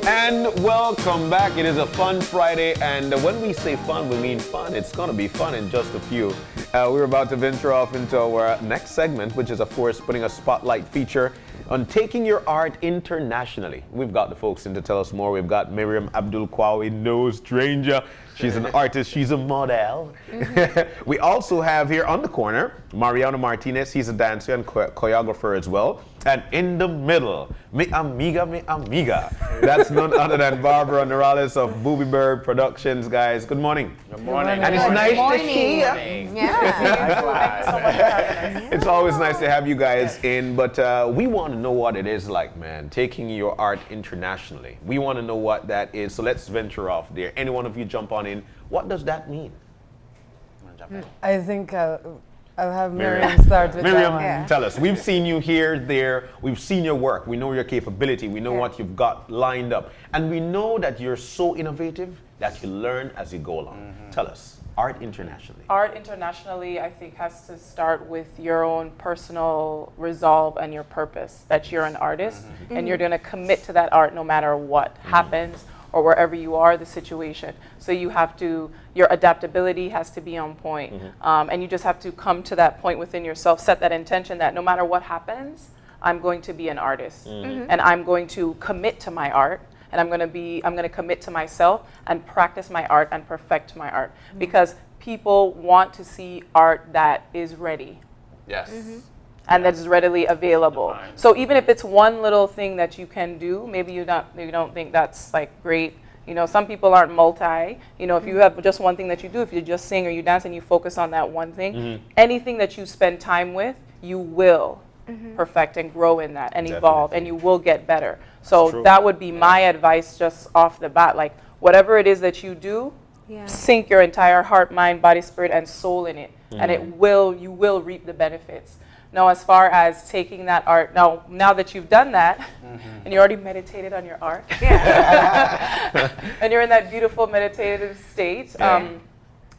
And welcome back. It is a fun Friday, and when we say fun, we mean fun. It's going to be fun in just a few. We're about to venture off into our next segment, which is, of course, putting a spotlight feature on taking your art internationally. We've got the folks in to tell us more. We've got Maryam, Abdul, Qawiyy, no stranger. She's an artist, she's a model. We also have here on the corner, Mariano Martinez. He's a dancer and choreographer as well. And in the middle, mi amiga. That's none other than Barbara Noralez of Bubiebird Productions, guys. Good morning. Good morning. And it's nice to see you. Yeah. Thank you so much for having us. It's always nice to have you guys in, but we want to know what it is like, man, taking your art internationally. We want to know what that is, so let's venture off there. Any one of you jump on in. What does that mean? I think I'll have Maryam start with Maryam, that one. tell us. We've seen you here, there. We've seen your work. We know your capability. We know what you've got lined up. And we know that you're so innovative that you learn as you go along. Tell us, art internationally. Art internationally, I think, has to start with your own personal resolve and your purpose, that you're an artist and you're going to commit to that art no matter what happens or wherever you are, the situation. So you have to, your adaptability has to be on point. And you just have to come to that point within yourself, set that intention that no matter what happens, I'm going to be an artist. And I'm going to commit to my art. And I'm going to commit to myself and practice my art and perfect my art. Because people want to see art that is ready. Yes. And that is readily available. So even if it's one little thing that you can do, maybe you don't think that's like great. You know, some people aren't multi. You know, if you have just one thing that you do, if you just sing or you dance and you focus on that one thing, anything that you spend time with, you will perfect and grow in that and evolve, and you will get better. So that would be my advice just off the bat. Like, whatever it is that you do, sink your entire heart, mind, body, spirit, and soul in it, and you will reap the benefits. Now, as far as taking that art, now that you've done that, and you already meditated on your art, and you're in that beautiful meditative state,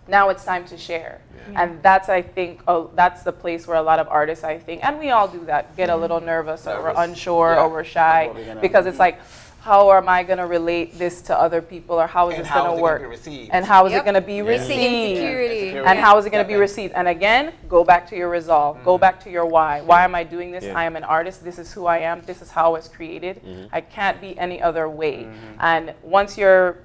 now it's time to share. And that's, I think, that's the place where a lot of artists, I think, and we all do that, get a little nervous or we're unsure or we're shy, because it's like, how am I going to relate this to other people, or how is this going to work? And how is it going to be received? And how is it going to be received? And again, go back to your resolve. Go back to your why. Why am I doing this? I am an artist. This is who I am. This is how I was created. I can't be any other way. And once you're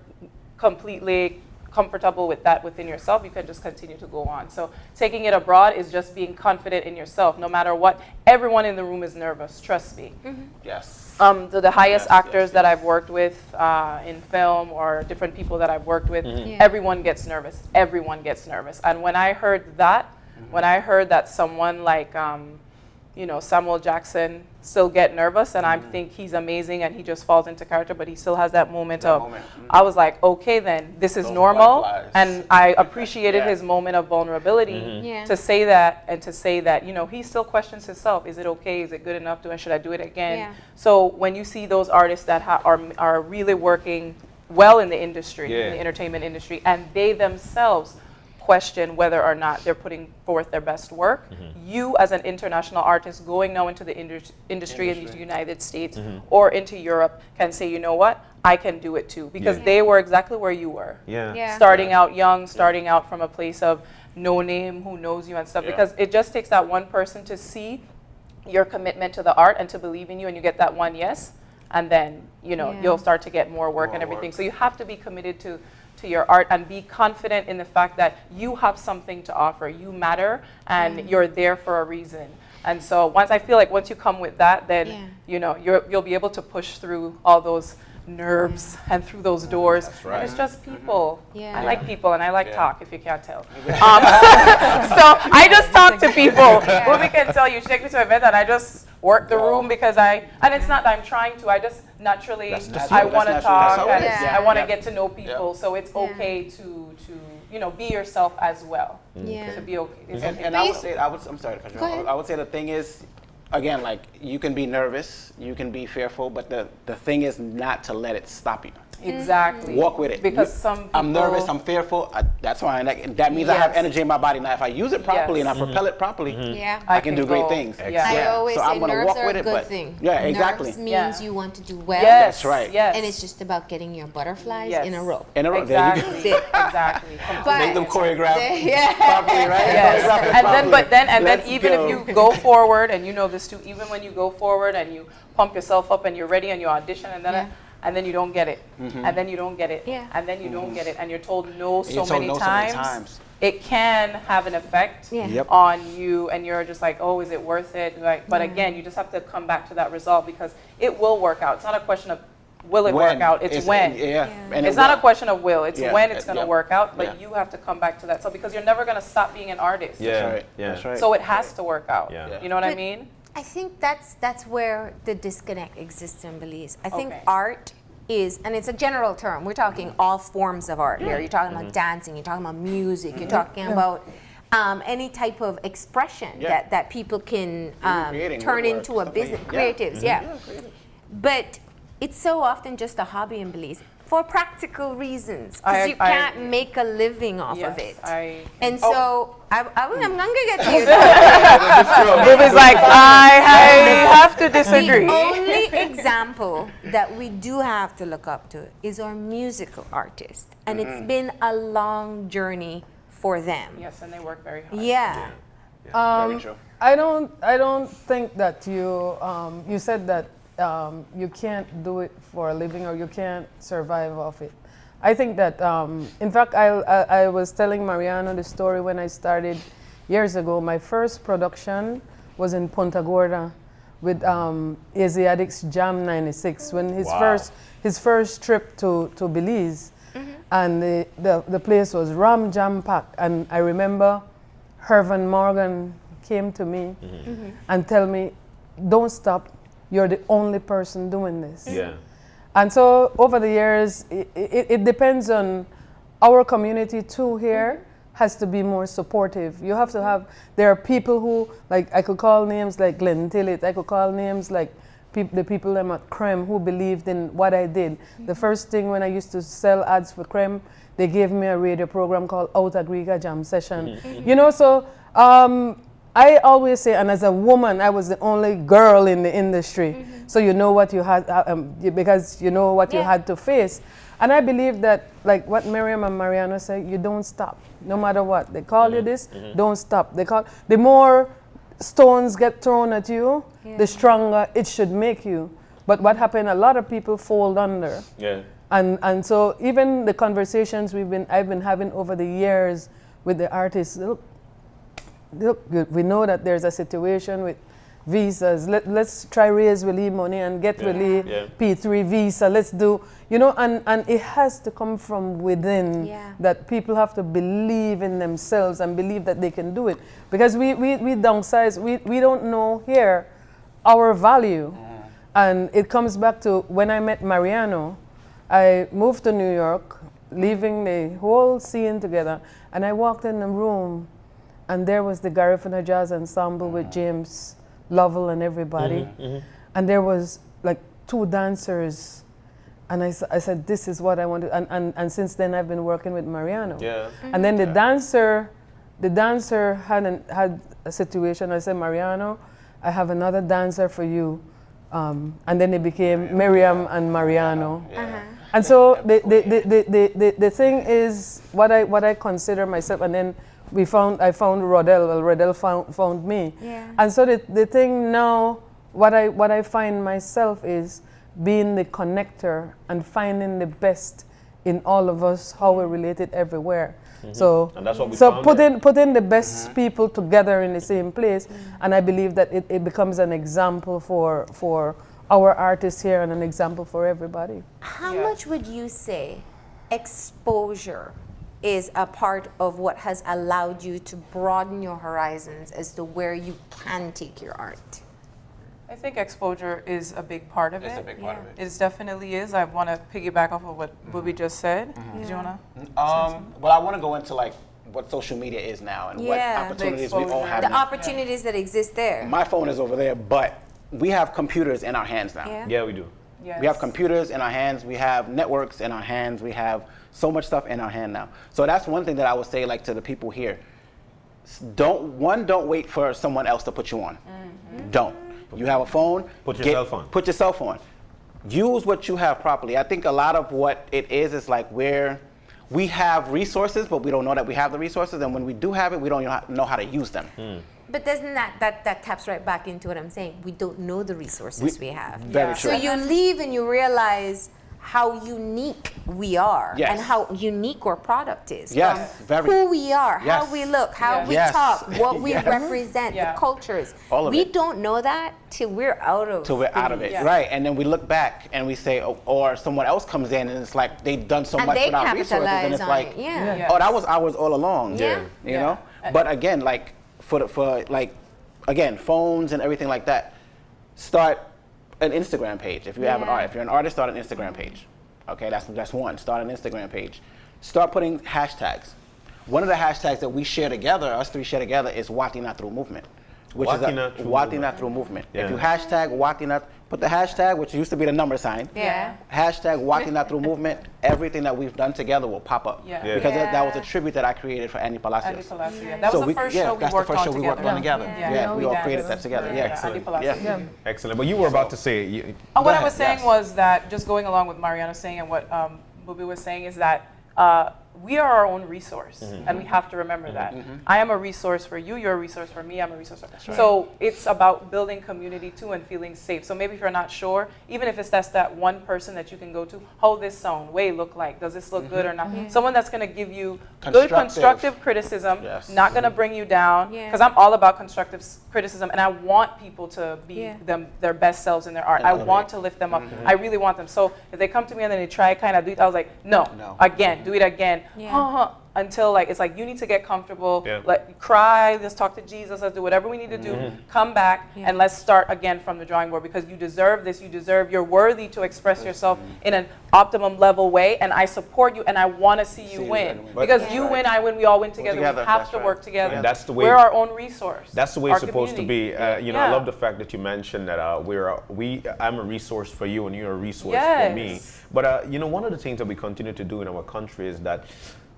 completely comfortable with that within yourself, you can just continue to go on. So taking it abroad is just being confident in yourself. No matter what, everyone in the room is nervous. Trust me. Yes. The highest actors that I've worked with in film, or different people that I've worked with, everyone gets nervous. Everyone gets nervous. And when I heard that someone like Samuel Jackson still get nervous, and I think he's amazing and he just falls into character, but he still has that moment I was like, okay, then this is normal. And I appreciated his moment of vulnerability to say that, and to say that, he still questions himself. Is it okay? Is it good enough? Should I do it again? So when you see those artists that are really working well in the industry, in the entertainment industry, and they themselves question whether or not they're putting forth their best work, you as an international artist going now into the industry in the United States or into Europe can say, you know what, I can do it too, because they were exactly where you were. Starting out young, starting out from a place of no name, who knows you and stuff, because it just takes that one person to see your commitment to the art and to believe in you, and you get that one yes, and then you'll start to get more work and everything. So you have to be committed to your art and be confident in the fact that you have something to offer. You matter, and you're there for a reason. And so once you come with that, then you'll be able to push through all those nerves and through those doors. And it's just people. I like people, and I like talk, if you can't tell. So I just talk to people. Bubi can tell you, she takes me to an event and I just work the room because and it's not that I'm trying to, I just naturally, I want to talk, and I want to get to know people. So it's okay to be yourself as well. To be okay. And I would say, I'm sorry to cut you off. I would say the thing is, again, like, you can be nervous, you can be fearful, but the thing is not to let it stop you. Exactly. Walk with it. Because some people, I'm nervous, I'm fearful. That's fine. That means I have energy in my body. Now, if I use it properly and I propel it properly, Yeah. I can do great go. things. Yeah. I always So say I'm gonna nerves walk are with a it, good but thing. yeah, exactly. Nerves means you want to do well. Yes. That's right. Yes. And it's just about getting your butterflies Yes. in a row. In a row, there you go. Exactly. Exactly. But- Make them choreograph Yeah. properly, right? Yes. Choreograph it And then, properly. then Let's even go. if you go forward, and you know this too, even when you go forward and you pump yourself up and you're ready and you audition and then you don't get it, and then you don't get it, Yeah. and then you don't get it, and you're told no so You're told many no so many times, times. it can have an effect Yeah. Yep. on you, and you're just like, oh, is it worth it? Like, but again, you just have to come back to that result because it will work out. It's not a question of will it work out, it's when. Yeah. And It's it not will. a question of will, it's Yeah. when it's going to Yeah. work out, but Yeah. you have to come back to that. So because you're never going to stop being an artist. Yeah. That's right. Yeah. That's right. So it has to work out. Yeah. You know what I But- mean? I think that's where the disconnect exists in Belize. I think Okay. art is, and it's a general term, we're talking all forms of art here. You're talking about dancing, you're talking about music, you're talking about any type of expression Yeah. that people can creating turn woodwork, into a stuff like business, that. Yeah. creatives, yeah. But it's so often just a hobby in Belize for practical reasons, because you can't make a living off of it. And so I'm gonna get to you. Bubi's like, I have to disagree. The only example that we do have to look up to is our musical artist, and it's been a long journey for them. Yes, and they work very hard. Yeah. Very true. I don't think that you said that you can't do it for a living or you can't survive off it. I think that, in fact, I was telling Mariano the story when I started years ago. My first production was in Punta Gorda with Asiatics Jam 96 when his first trip to Belize, and the place was ram jam packed. And I remember Hervan Morgan came to me and tell me, "Don't stop. You're the only person doing this." Yeah. And so over the years, it depends on our community too here has to be more supportive. You have to have, there are people who, like I could call names like Glenn Tillett, I could call names like the people them at Creme who believed in what I did. The first thing when I used to sell ads for Creme, they gave me a radio program called Out Agriga Jam Session. You know, so I always say, and as a woman, I was the only girl in the industry. So you know what you had, because you know what you had to face. And I believe that, like what Maryam and Mariano say, you don't stop, no matter what. They call you this, don't stop. The more stones get thrown at you, the stronger it should make you. But what happened, a lot of people fold under. Yeah. And so even the conversations I've been having over the years with the artists, look, we know that there's a situation with visas. Let's try raise Willie money and get Willie P3 visa. Let's do, you know, and it has to come from within, that people have to believe in themselves and believe that they can do it. Because we downsize, we don't know here our value. And it comes back to when I met Mariano, I moved to New York, leaving the whole scene together, and I walked in the room and there was the Garifuna Jazz Ensemble with James Lovell and everybody. And there was like 2 dancers. And I said, this is what I want to, and since then I've been working with Mariano. Yeah. And then the dancer had a situation. I said, Mariano, I have another dancer for you. And then it became Maryam and Mariano. And so the thing is what I consider myself, and then I found Rodel. Well, Rodel found me. And so the thing now, what I find myself is being the connector and finding the best in all of us, how we're related everywhere. So, and that's what we so found putting the best people together in the same place, and I believe that it becomes an example for our artists here and an example for everybody. How much would you say exposure is a part of what has allowed you to broaden your horizons as to where you can take your art? I think exposure is a big part of it. It's a big part of it. It definitely is. I want to piggyback off of what Bubi just said. Did you want to? Well, I want to go into like what social media is now and what opportunities we all have The now. opportunities that exist there. My phone is over there, but we have computers in our hands now. Yeah, we do. Yes. We have computers in our hands. We have networks in our hands. We have so much stuff in our hand now. So that's one thing that I would say, like, to the people here. Don't wait for someone else to put you on. Don't. You have a phone. Put yourself on. Put yourself on. Use what you have properly. I think a lot of what it is like we have resources, but we don't know that we have the resources. And when we do have it, we don't know how to use them. But doesn't that taps right back into what I'm saying? We don't know the resources we have. Very true. So you leave and you realize how unique we are and how unique our product is. Yes, who we are, how we look, how we talk, what we represent, the cultures. All of we it. don't know that till we're out of it. Right. And then we look back and we say, or someone else comes in and it's like they've done so much without resources. And it's like, oh, that was ours all along. Yeah. You know? But again, like for again, phones and everything like that, start an Instagram page. If you have an art, if you're an artist, start an Instagram page. Okay, that's one. Start an Instagram page. Start putting hashtags. One of the hashtags that we share together, us three share together, is Watina Through Movement. Which is Watina Through Movement. Yeah. If you hashtag Watina, put the hashtag, which used to be the number sign. Yeah. Hashtag Watina Through Movement. Everything that we've done together will pop up. Because that was a tribute that I created for Andy Palacios. That was the first show we worked on together. Yeah, we all created that together. Excellent. But you were about to say. What I was saying was that, just going along with Mariano saying and what Bubi was saying, is that we are our own resource, and we have to remember that. I am a resource for you, you're a resource for me, I'm a resource for So it's about building community too and feeling safe. So maybe if you're not sure, even if it's that one person that you can go to, how this sound, way look like, does this look good or not? Someone that's going to give you good constructive criticism, not going to bring you down, because I'm all about constructive criticism, and I want people to be their best selves in their art. I want to lift them up. I really want them. So if they come to me and then they try kind of do it, I was like, no. Again, do it again. Until it's like you need to get comfortable, like cry, let's talk to Jesus, let's do whatever we need to do, come back and let's start again from the drawing board, because you deserve this, you're worthy to express yourself in an optimum level way, and I support you and I want to see you win. Because you win, I win, we all win together. We have to work together. And that's the way, we're our own resource. That's the way it's supposed to be. I love the fact that you mentioned that I'm a resource for you and you're a resource for me. But one of the things that we continue to do in our country is that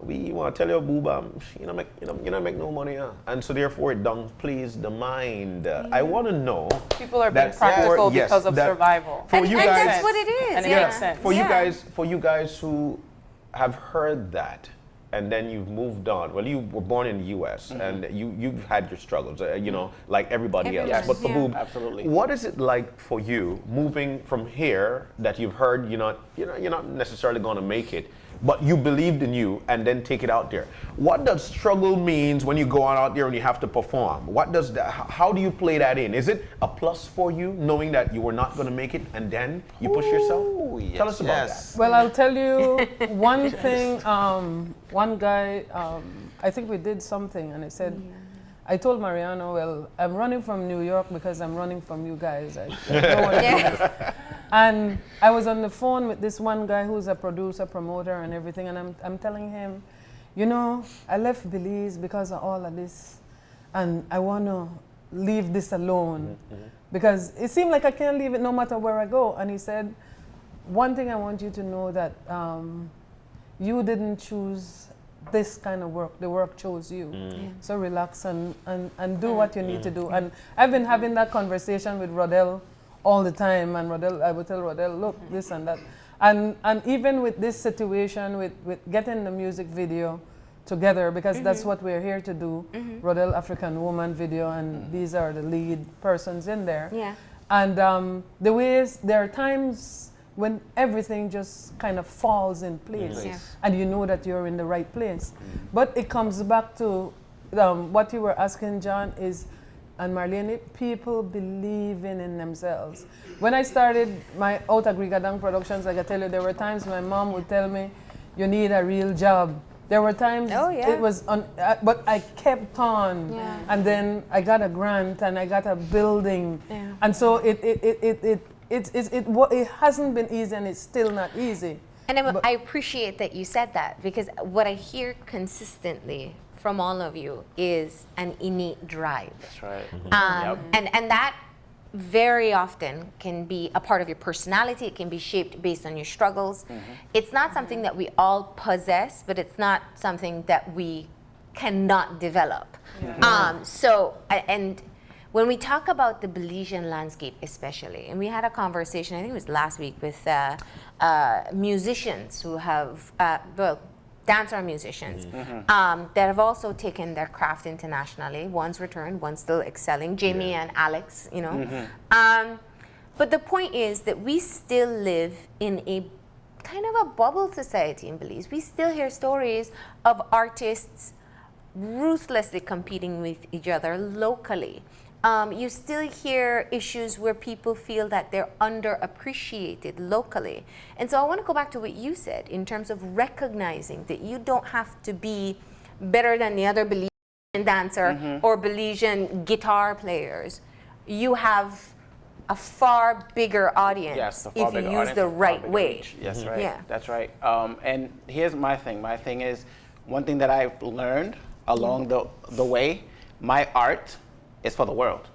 we want to tell you, Booba, you don't make no money, and so therefore it downplays the mind. I want to know. People are being practical because of survival. And that's what it is. And it makes sense. For you guys who have heard that, and then you've moved on. Well, you were born in the U.S. and you've had your struggles, like everybody else. Yes. But for Boob, absolutely. What is it like for you moving from here that you've heard you're not necessarily going to make it, but you believed in you, and then take it out there? What does struggle means when you go out there and you have to perform? What does that? How do you play that in? Is it a plus for you knowing that you were not going to make it, and then you push yourself? Tell us about that. Well, I'll tell you one thing. One guy, I think we did something, and he said, I told Mariano, well, I'm running from New York because I'm running from you guys. I don't want to do this. And I was on the phone with this one guy who's a producer, promoter, and everything, and I'm telling him, I left Belize because of all of this, and I want to leave this alone because it seemed like I can't leave it no matter where I go. And he said, one thing I want you to know, that you didn't choose this kind of work. The work chose you. So relax and do what you need to do. And I've been having that conversation with Rodell all the time, and I would tell Rodell, look, this and that. And even with this situation, with getting the music video together, because that's what we're here to do, Rodell African Woman video, and these are the lead persons in there. And there are times when everything just kind of falls in place, and you know that you're in the right place. But it comes back to what you were asking, John, and Marlene, people believing in themselves. When I started my Out Agrigadang Productions, like I tell you, there were times my mom would tell me, you need a real job. There were times it was but I kept on, and then I got a grant and I got a building, and so it hasn't been easy, and it's still not easy. And I appreciate that you said that, because what I hear consistently from all of you is an innate drive. That's right. And that very often can be a part of your personality. It can be shaped based on your struggles. It's not something that we all possess, but it's not something that we cannot develop. And when we talk about the Belizean landscape especially, and we had a conversation, I think it was last week, with musicians who have, dancer musicians that have also taken their craft internationally. One's returned, one's still excelling, Jamie and Alex, you know. But the point is that we still live in a kind of a bubble society in Belize. We still hear stories of artists ruthlessly competing with each other locally. You still hear issues where people feel that they're underappreciated locally. And so I want to go back to what you said in terms of recognizing that you don't have to be better than the other Belizean dancer or Belizean guitar players. You have a far bigger audience if you use the right way. Yes, right. Yeah. That's right. And here's my thing. My thing is, one thing that I've learned along the way, my art is for the world.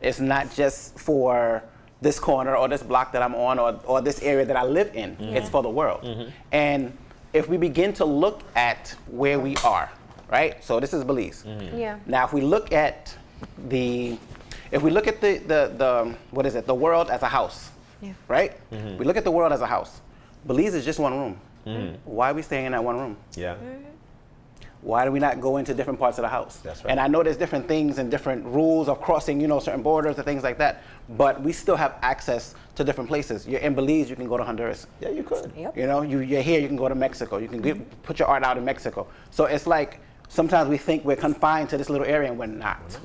It's not just for this corner or this block that I'm on or this area that I live in. It's for the world. And if we begin to look at where we are, right? So this is Belize. Now, if we look at the what is it? The world as a house, right? We look at the world as a house. Belize is just one room. Why are we staying in that one room? Why do we not go into different parts of the house? That's right. And I know there's different things and different rules of crossing, certain borders and things like that, but we still have access to different places. You're in Belize, you can go to Honduras. Yeah, you could. You're here, you can go to Mexico. You can put your art out in Mexico. So it's like, sometimes we think we're confined to this little area and we're not.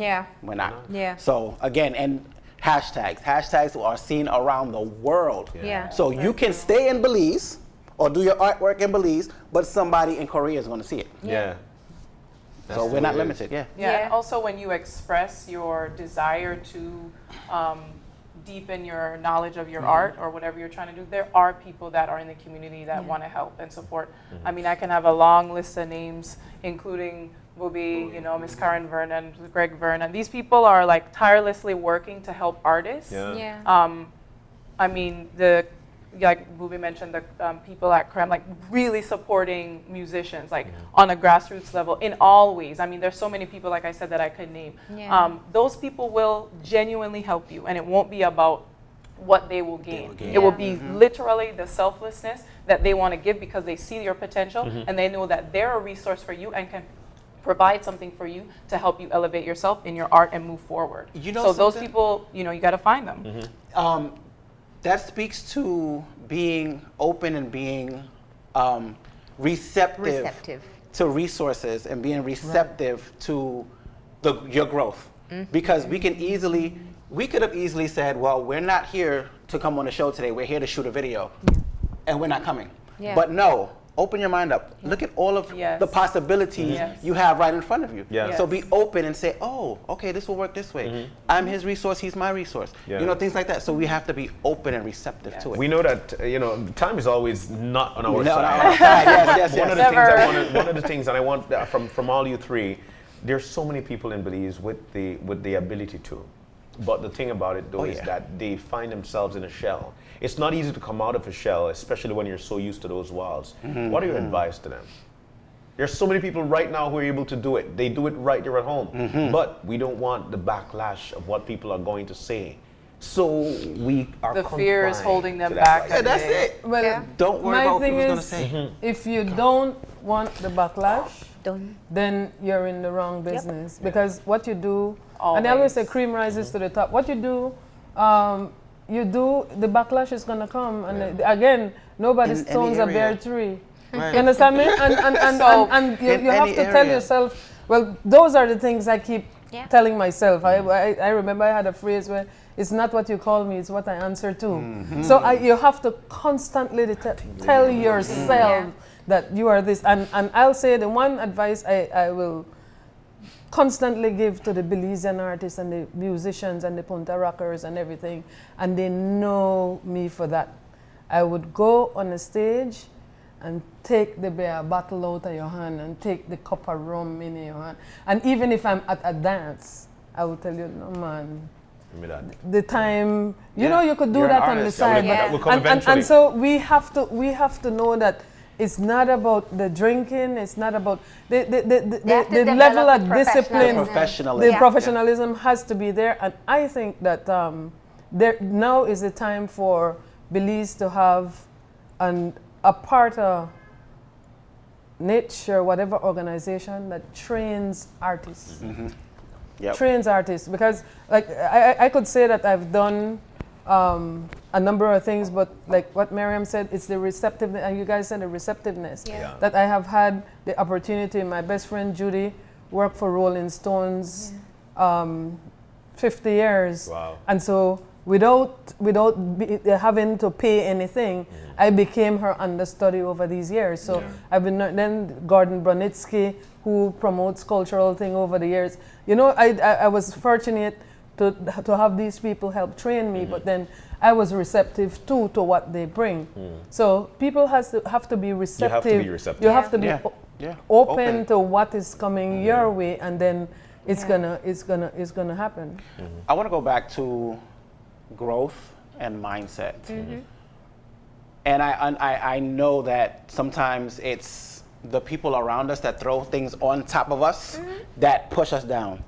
We're not. So again, and hashtags are seen around the world. So you can stay in Belize or do your artwork in Belize, but somebody in Korea is going to see it. So we're not limited. And also when you express your desire to deepen your knowledge of your art or whatever you're trying to do, there are people that are in the community that want to help and support. I mean, I can have a long list of names, including Bubi, Miss Karen Vernon, Greg Vernon. These people are like tirelessly working to help artists. I mean, like Bubi mentioned, the people at CREM, like really supporting musicians, like on a grassroots level in all ways. I mean, there's so many people, like I said, that I could name. Those people will genuinely help you, and it won't be about what they will gain. It will be literally the selflessness that they want to give because they see your potential and they know that they're a resource for you and can provide something for you to help you elevate yourself in your art and move forward. So those people, you got to find them. That speaks to being open and being receptive to resources and being receptive to your growth. Because we could have easily said, well, we're not here to come on the show today. We're here to shoot a video, and we're not coming. But no. Open your mind up. Look at all of the possibilities you have right in front of you. So be open and say, oh, okay, this will work this way. I'm his resource, he's my resource. Things like that. So we have to be open and receptive to it. We know that, time is always not on our side. One of the things, and I want from all you three, there's so many people in Belize with the ability to. But the thing about it, though, is that they find themselves in a shell. It's not easy to come out of a shell, especially when you're so used to those walls. What are your advice to them? There's so many people right now who are able to do it. They do it right there at home. But we don't want the backlash of what people are going to say. So we are the fear is holding them back. That's it. Well, don't worry about what people's going to say. If you don't want the backlash, then you're in the wrong business. Because what you do, and I always say cream rises to the top. What you do, the backlash is going to come. And again, nobody stones a bare tree. You understand me? And you have to tell yourself, well, those are the things I keep telling myself. I remember I had a phrase where it's not what you call me, it's what I answer to. So you have to constantly tell yourself that you are this. And I'll say the one advice I will constantly give to the Belizean artists and the musicians and the Punta Rockers and everything, and they know me for that. I would go on a stage and take the beer bottle out of your hand and take the cup of rum in your hand. And even if I'm at a dance, I will tell you, no man, the time. You know, you could do that on the side. And so we have to know that it's not about the drinking. It's not about the level of discipline. The professionalism has to be there. And I think that there now is the time for Belize to have a part of niche or whatever organization that trains artists. Trains artists, because like I could say that I've done a number of things, but like what Maryam said, it's the receptiveness, and you guys said the receptiveness that I have had the opportunity. My best friend Judy worked for Rolling Stones 50 years, and so without having to pay anything, I became her understudy over these years. So I've been then Gordon Brunitsky, who promotes cultural thing over the years. You know, I was fortunate to have these people help train me, but then I was receptive too to what they bring. So people have to be receptive. You have to be open to what is coming your way, and then it's gonna happen. I want to go back to growth and mindset. And I know that sometimes it's the people around us that throw things on top of us that push us down.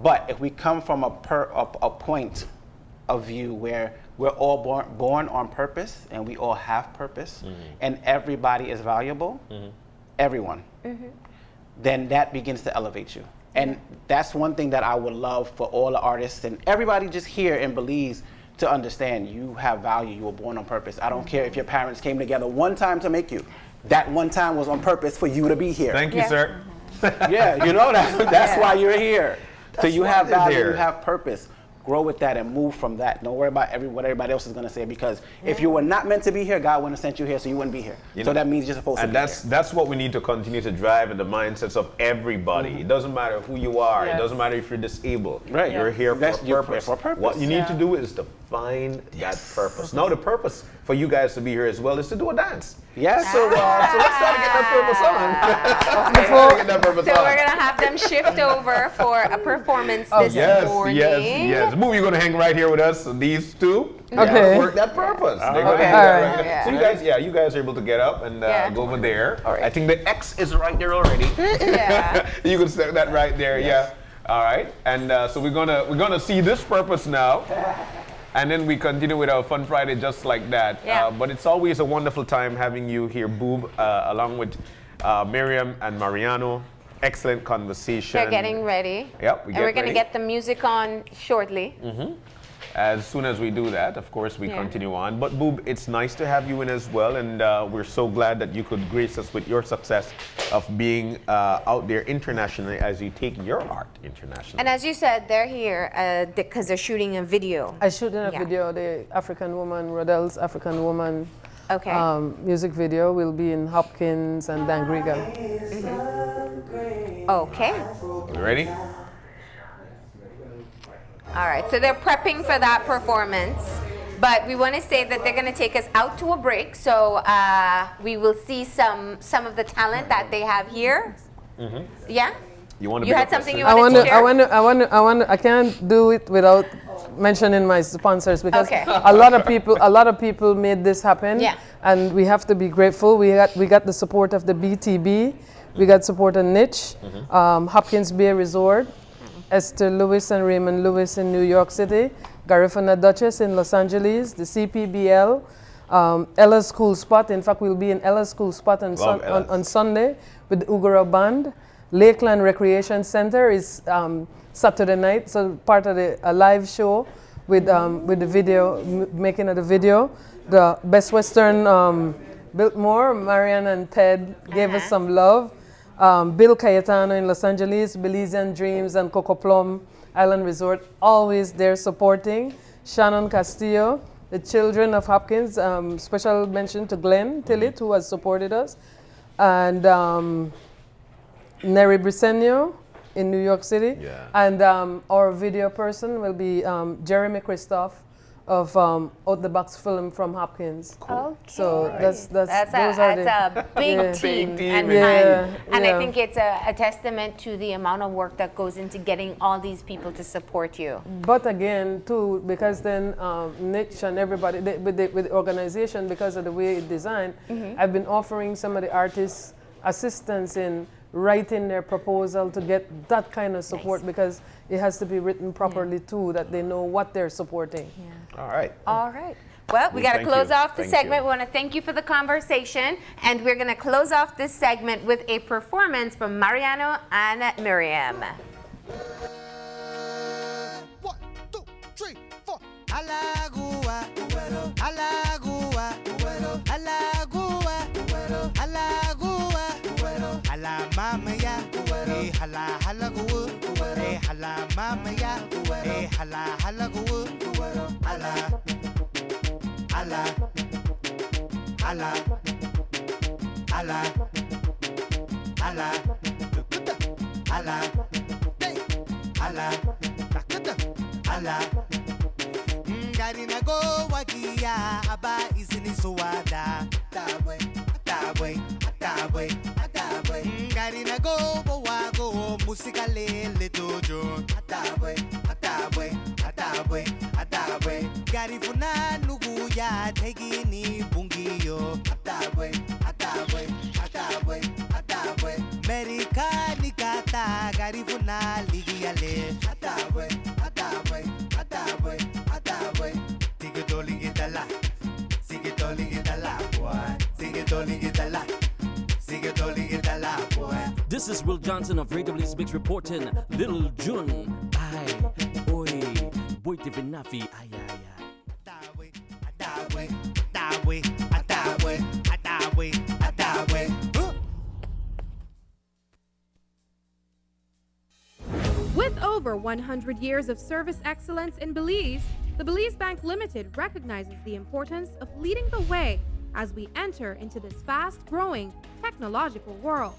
But if we come from a point of view where we're all born on purpose and we all have purpose and everybody is valuable, everyone, then that begins to elevate you. And that's one thing that I would love for all the artists and everybody just here in Belize to understand. You have value. You were born on purpose. I don't care if your parents came together one time to make you. That one time was on purpose for you to be here. Thank you, sir. You know, that's why you're here. So you have value, you have purpose. Grow with that and move from that. Don't worry about what everybody else is going to say, because if you were not meant to be here, God wouldn't have sent you here, so you wouldn't be here. So that means you're supposed to be here. And that's what we need to continue to drive in the mindsets of everybody. It doesn't matter who you are. It doesn't matter if you're disabled. You're here for a purpose. What you need to do is to find that purpose. Now the purpose for you guys to be here as well is to do a dance. Yes. So let's start to get that purpose on. So we're gonna have them shift over for a performance this morning. Yes. Move, you're gonna hang right here with us. These two. Okay. Work that purpose. So you guys are able to get up and go over there. I think the X is right there already. You can set that right there. All right. And so we're gonna see this purpose now. And then we continue with our Fun Friday just like that. But it's always a wonderful time having you here, Boob, along with Maryam and Mariano. Excellent conversation. They're getting ready. Yep, we're going to get the music on shortly. As soon as we do that, of course, we continue on. But Boob, it's nice to have you in as well, and we're so glad that you could grace us with your success of being out there internationally as you take your art internationally. And as you said, they're here because they're shooting a video. I shooting a video, the African Woman, Rodel's African Woman music video will be in Hopkins and Dangriga. Okay. You ready? All right, so they're prepping for that performance, but we want to say that they're going to take us out to a break, so we will see some of the talent that they have here. Yeah? You had something you wanted to share? I can't do it without mentioning my sponsors, because a lot of people made this happen, and we have to be grateful. We got the support of the BTB, we got support of Niche, Hopkins Bay Resort, Esther Lewis and Raymond Lewis in New York City, Garifuna Duchess in Los Angeles, the CPBL, Ella's Cool Spot. In fact, we'll be in Ella's Cool Spot on Sunday with the Ugura Band. Lakeland Recreation Center is Saturday night, so part of a live show with the video, making of the video. The Best Western Biltmore, Marian and Ted gave us some love. Bill Cayetano in Los Angeles, Belizean Dreams and Coco Plum Island Resort, always there supporting. Shannon Castillo, the children of Hopkins, special mention to Glenn Tillett, who has supported us. And Neri Briseño in New York City. And our video person will be Jeremy Christoph of out the box film from Hopkins. Cool. Okay. So that's a big team. And I think it's a testament to the amount of work that goes into getting all these people to support you. But again, too, because then Niche and everybody with the organization, because of the way it's designed, I've been offering some of the artists assistance in writing their proposal to get that kind of support, because it has to be written properly too, that they know what they're supporting. All right. All right. Well, we got to close off the segment. We want to thank you for the conversation, and we're going to close off this segment with a performance from Mariano and Maryam. 1, 2, 3, 4. Alagua, alagua, alagua, alagua, ala mama ya, hala hala gu, hala mama ya, hala hala gu, ala, ala, ala, ala, ala, ala, ala, ala. Gari na go wakia aba isini suwada. Atabwe, atabwe, atabwe, atabwe. Gari na go bowago musika lele dojo. Atabwe, atabwe, atabwe, atabwe. Gari funa nugu ya tegini bungiyo. Atabwe, atabwe, atabwe, atabwe. Amerika nikata gari funa ligiyale. Atabwe, atabwe, atabwe, atabwe. Sigue tolling it a lot. Sigue tolling it a lot, boy. Sigue tolling it a lot. Sigue tolling it a lot, boy. This is Will Johnson of Radio Belize Mix reporting. Little June. Ay, oi. Boy, Tivinafi. Ay, ay, ay. Atabwe, atabwe, atabwe, atabwe, atabwe, atabwe. With over 100 years of service excellence in Belize, the Belize Bank Limited recognizes the importance of leading the way as we enter into this fast-growing technological world.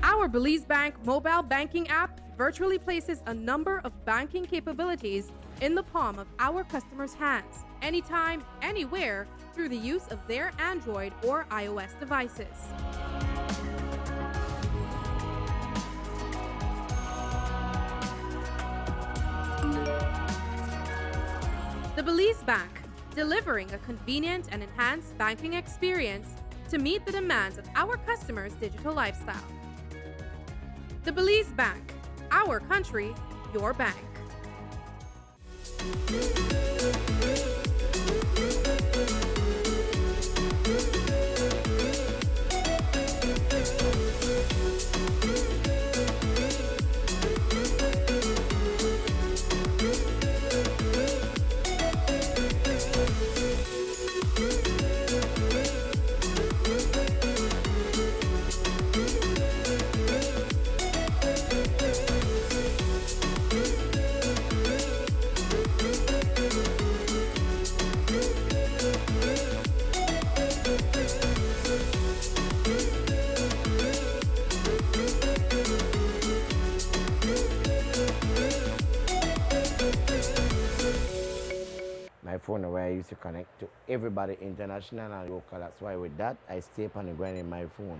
Our Belize Bank mobile banking app virtually places a number of banking capabilities in the palm of our customers' hands, anytime, anywhere, through the use of their Android or iOS devices. The Belize Bank, delivering a convenient and enhanced banking experience to meet the demands of our customers' digital lifestyle. The Belize Bank, our country, your bank. My phone where I used to connect to everybody international and local. That's why with that, I stay on the ground in my phone.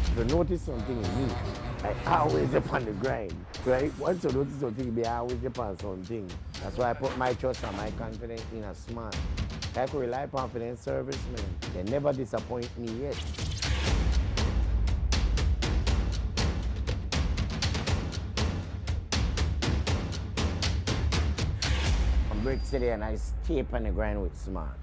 If you notice something in me, I always up on the grind, right? Once you notice something, I always up on something. That's why I put my trust and my confidence in a smart. I could rely on confident servicemen. They never disappoint me yet. I'm Brick City and I stay on the grind with smart.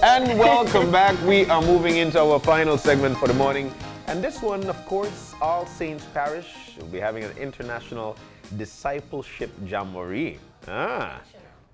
And welcome back. We are moving into our final segment for the morning. And this one, of course, All Saints Parish will be having an international discipleship jamboree.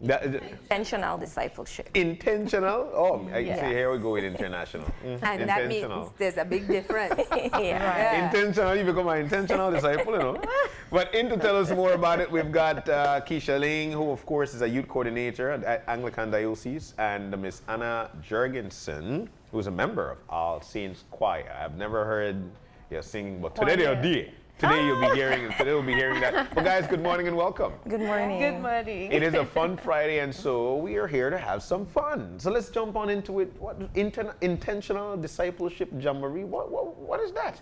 Intentional discipleship. Intentional? Oh, see, here we go with international. And that means there's a big difference. Intentional, you become an intentional disciple, you know. But in to tell us more about it, we've got Keisha Ling, who of course is a youth coordinator at Anglican Diocese, and Miss Anna Jurgensen, who's a member of All Saints Choir. I've never heard you singing, but today they are there. Today you'll be hearing, today we'll be hearing that. But guys, good morning and welcome. Good morning. Good morning. It is a fun Friday, and so we are here to have some fun. So let's jump on into it. What intentional discipleship jamboree? What is that?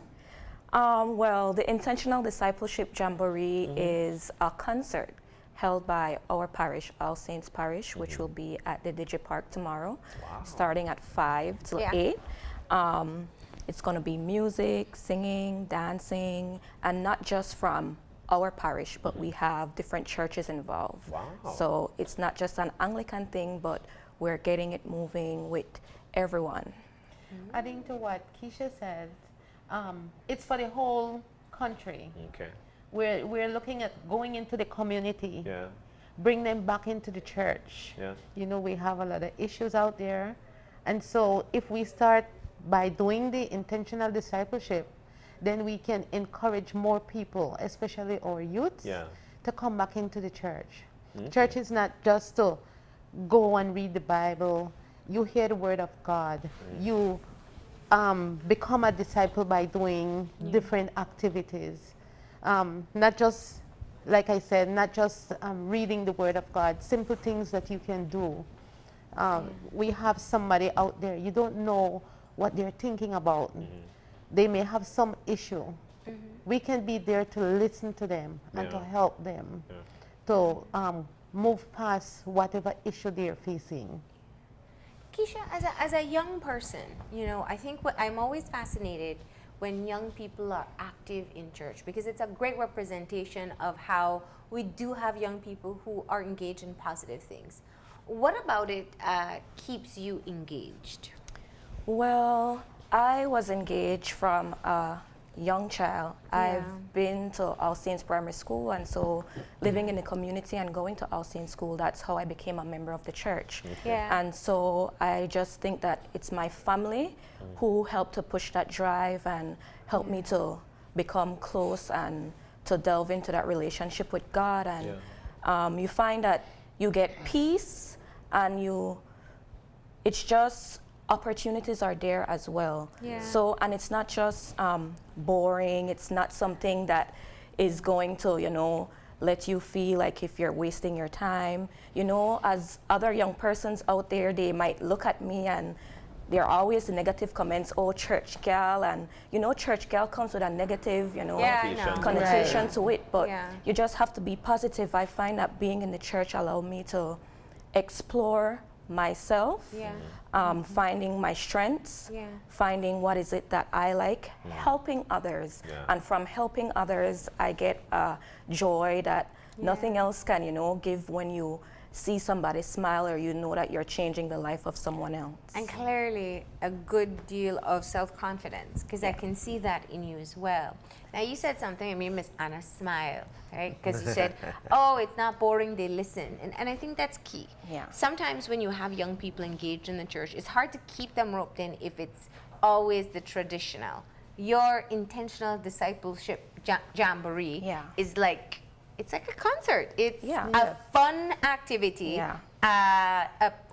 Well, the Intentional Discipleship Jamboree is a concert held by our parish, All Saints Parish, which will be at the DigiPark tomorrow, starting at 5 till 8. It's going to be music, singing, dancing, and not just from our parish, but we have different churches involved. Wow. So it's not just an Anglican thing, but we're getting it moving with everyone. Adding to what Keisha said, it's for the whole country. Okay. We're looking at going into the community, bring them back into the church. Yeah. You know, we have a lot of issues out there. And so if we start by doing the intentional discipleship, then we can encourage more people, especially our youths, to come back into the church. Church is not just to go and read the Bible. You hear the word of God. You become a disciple by doing different activities. Not just, like I said, not just reading the word of God, simple things that you can do. We have somebody out there, you don't know what they're thinking about. They may have some issue. We can be there to listen to them and to help them to move past whatever issue they're facing. Keisha, as a young person, you know, I think I'm always fascinated when young people are active in church, because it's a great representation of how we do have young people who are engaged in positive things. What about it keeps you engaged? Well, I was engaged from a young child. I've been to All Saints Primary School, and so living in the community and going to All Saints School, that's how I became a member of the church. And so I just think that it's my family who helped to push that drive and help me to become close and to delve into that relationship with God. And you find that you get peace, and it's just opportunities are there as well. So, and it's not just boring. It's not something that is going to, you know, let you feel like if you're wasting your time. You know, as other young persons out there, they might look at me and there are always negative comments, oh, church gal, and you know, church gal comes with a negative, you know, connotation to it, but you just have to be positive. I find that being in the church allowed me to explore myself, finding my strengths, finding what is it that I like, helping others. And from helping others, I get a joy that nothing else can, you know, give when you see somebody smile or you know that you're changing the life of someone else. And clearly a good deal of self-confidence, because I can see that in you as well. Now you said something, I mean, Miss Anna smiled, right? Because you said, oh, it's not boring, they listen. And I think that's key. Sometimes when you have young people engaged in the church, it's hard to keep them roped in if it's always the traditional. Your intentional discipleship jamboree is like, it's like a concert. It's a fun activity,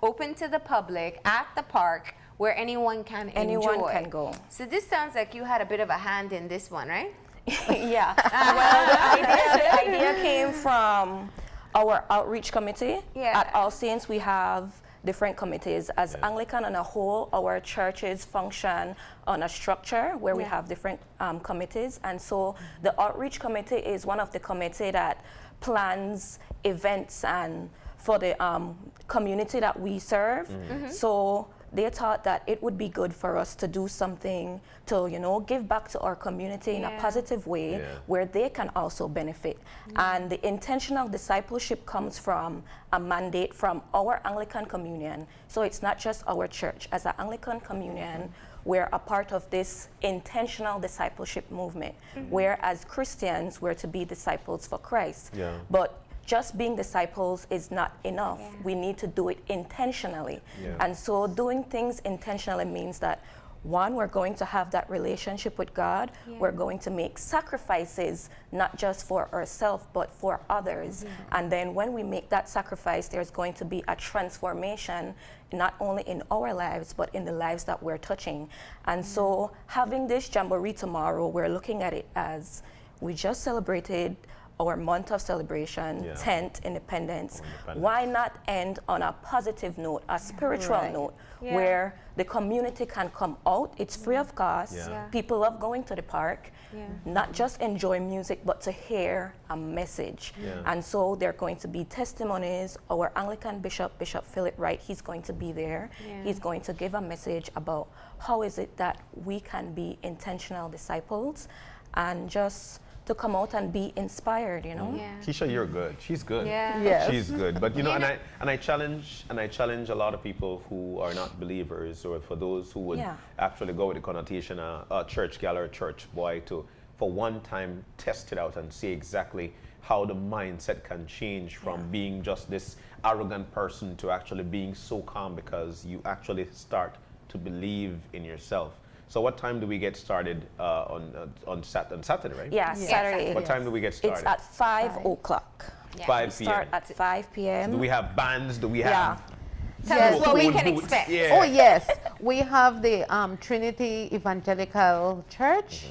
open to the public at the park where anyone can enjoy. Anyone can go. So this sounds like you had a bit of a hand in this one, right? Well, the idea came from our outreach committee. At All Saints, we have different committees. As Anglican on a whole, our churches function on a structure where we have different committees. And so the outreach committee is one of the committee that plans events and for the community that we serve. So they thought that it would be good for us to do something to, you know, give back to our community in a positive way where they can also benefit. And the intentional discipleship comes from a mandate from our Anglican Communion. So it's not just our church. As an Anglican Communion, we're a part of this intentional discipleship movement, where as Christians, we're to be disciples for Christ. But just being disciples is not enough. Yeah. We need to do it intentionally. Yeah. And so doing things intentionally means that, one, we're going to have that relationship with God. Yeah. We're going to make sacrifices, not just for ourselves, but for others. Yeah. And then when we make that sacrifice, there's going to be a transformation, not only in our lives, but in the lives that we're touching. And so having this Jamboree tomorrow, we're looking at it as we just celebrated our month of celebration, 10th Independence. Why not end on a positive note, a spiritual note, where the community can come out, it's free of cost, people love going to the park, not just enjoy music, but to hear a message. And so there are going to be testimonies. Our Anglican Bishop, Bishop Philip Wright, he's going to be there. He's going to give a message about how is it that we can be intentional disciples and just to come out and be inspired, you know. Keisha, you're good. She's good. She's good. But you know, and I challenge a lot of people who are not believers, or for those who would actually go with the connotation a church gal or a church boy, to for one time test it out and see exactly how the mindset can change from being just this arrogant person to actually being so calm because you actually start to believe in yourself. So what time do we get started on Saturday, right? Yeah, Saturday. What time do we get started? It's at 5 o'clock. 5 p.m. Start at 5 p.m. Do we have bands? Do we have... Tell us what we can expect. Oh, yes. We have the Trinity Evangelical Church.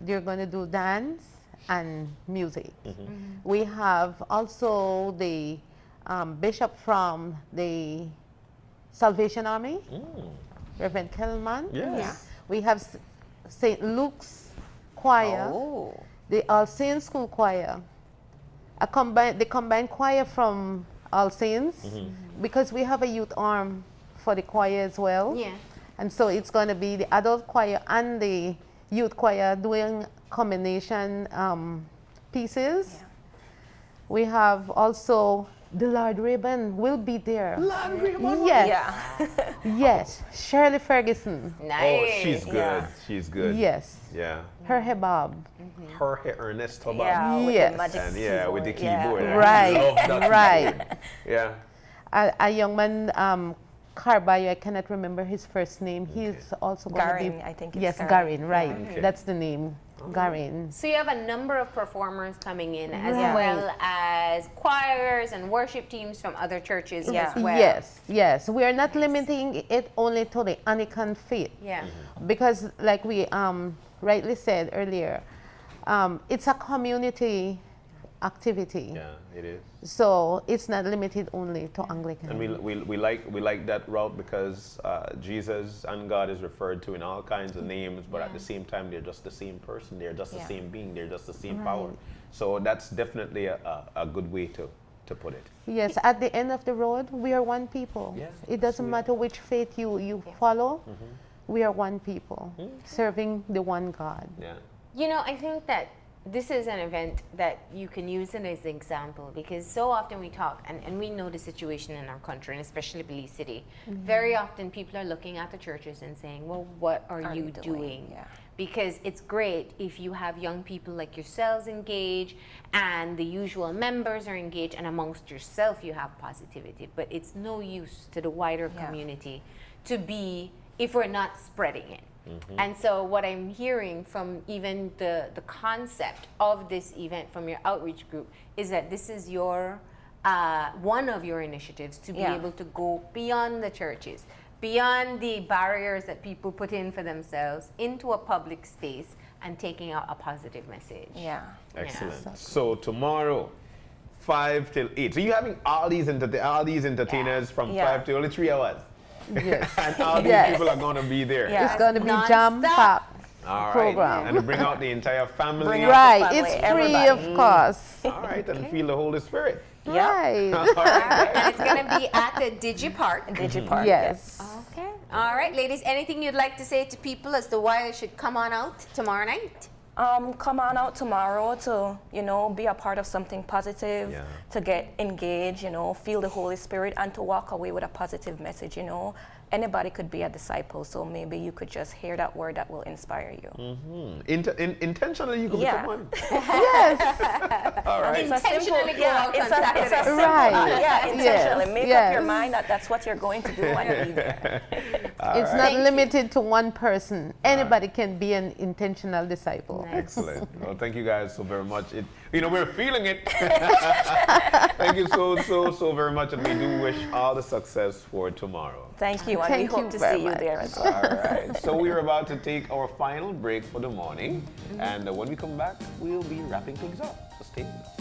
They're going to do dance and music. We have also the bishop from the Salvation Army, Reverend Kellman. Yes. We have St. Luke's Choir, the All Saints School Choir, the combined choir from All Saints, because we have a youth arm for the choir as well. And so it's going to be the adult choir and the youth choir doing combination pieces. We have also the Lord Raven will be there. Lord Raven? Yes. Yes. Shirley Ferguson. Nice. Oh, she's good. She's good. Yes. Yeah. Her Hebab. Her Ernest Hebab. Yeah, with Yes. the magic And keyboard. with the keyboard. Right. I love that Right. keyboard. Yeah. A young man, Carballo, I cannot remember his first name. He's also going to be... Garin, I think it's Yes, Garin, right. That's the name. Garin. So you have a number of performers coming in, as well as choirs and worship teams from other churches as well. Yes. We are not limiting it only to the Anglican faith. Because like we rightly said earlier, it's a community activity. Yeah, it is. So it's not limited only to Anglican. And we like that route because Jesus and God is referred to in all kinds of names, but at the same time they're just the same person, they're just the same being, they're just the same power. So that's definitely a good way to put it. Yes, at the end of the road, we are one people. Yes, it doesn't matter which faith you follow, we are one people, serving the one God. Yeah. You know, I think that this is an event that you can use it as an example, because so often we talk, and we know the situation in our country, and especially Belize City. Very often people are looking at the churches and saying, well, what are you doing? Because it's great if you have young people like yourselves engaged and the usual members are engaged, and amongst yourself you have positivity, but it's no use to the wider community to be if we're not spreading it. And so what I'm hearing from even the concept of this event from your outreach group is that this is your one of your initiatives to be able to go beyond the churches, beyond the barriers that people put in for themselves, into a public space and taking out a positive message. Excellent. So tomorrow, 5 till 8. So you're having all these entertainers from 5 to only 3 hours. Yes. And all these people are going to be there. It's going to be jam-packed program. And to bring out the entire family. Right, it's free of cost. All right, and feel the Holy Spirit. Right. And it's going to be at the DigiPark. Yes. Okay. All right, ladies, anything you'd like to say to people as to why they should come on out tomorrow night? Come on out tomorrow to, be a part of something positive, to get engaged, feel the Holy Spirit, and to walk away with a positive message, Anybody could be a disciple, so maybe you could just hear that word that will inspire you. Intentionally, you could become one. Yes. All right. Intentionally go out on Saturday. Intentionally. Make up your mind that that's what you're going to do and be there. It's not limited to one person. Anybody can be an intentional disciple. Nice. Excellent. Well, thank you guys so very much. We're feeling it. Thank you so very much, and we do wish all the success for tomorrow. Thank you, and we hope to see you there as well. All right. So we're about to take our final break for the morning, and when we come back, we'll be wrapping things up. So stay with us.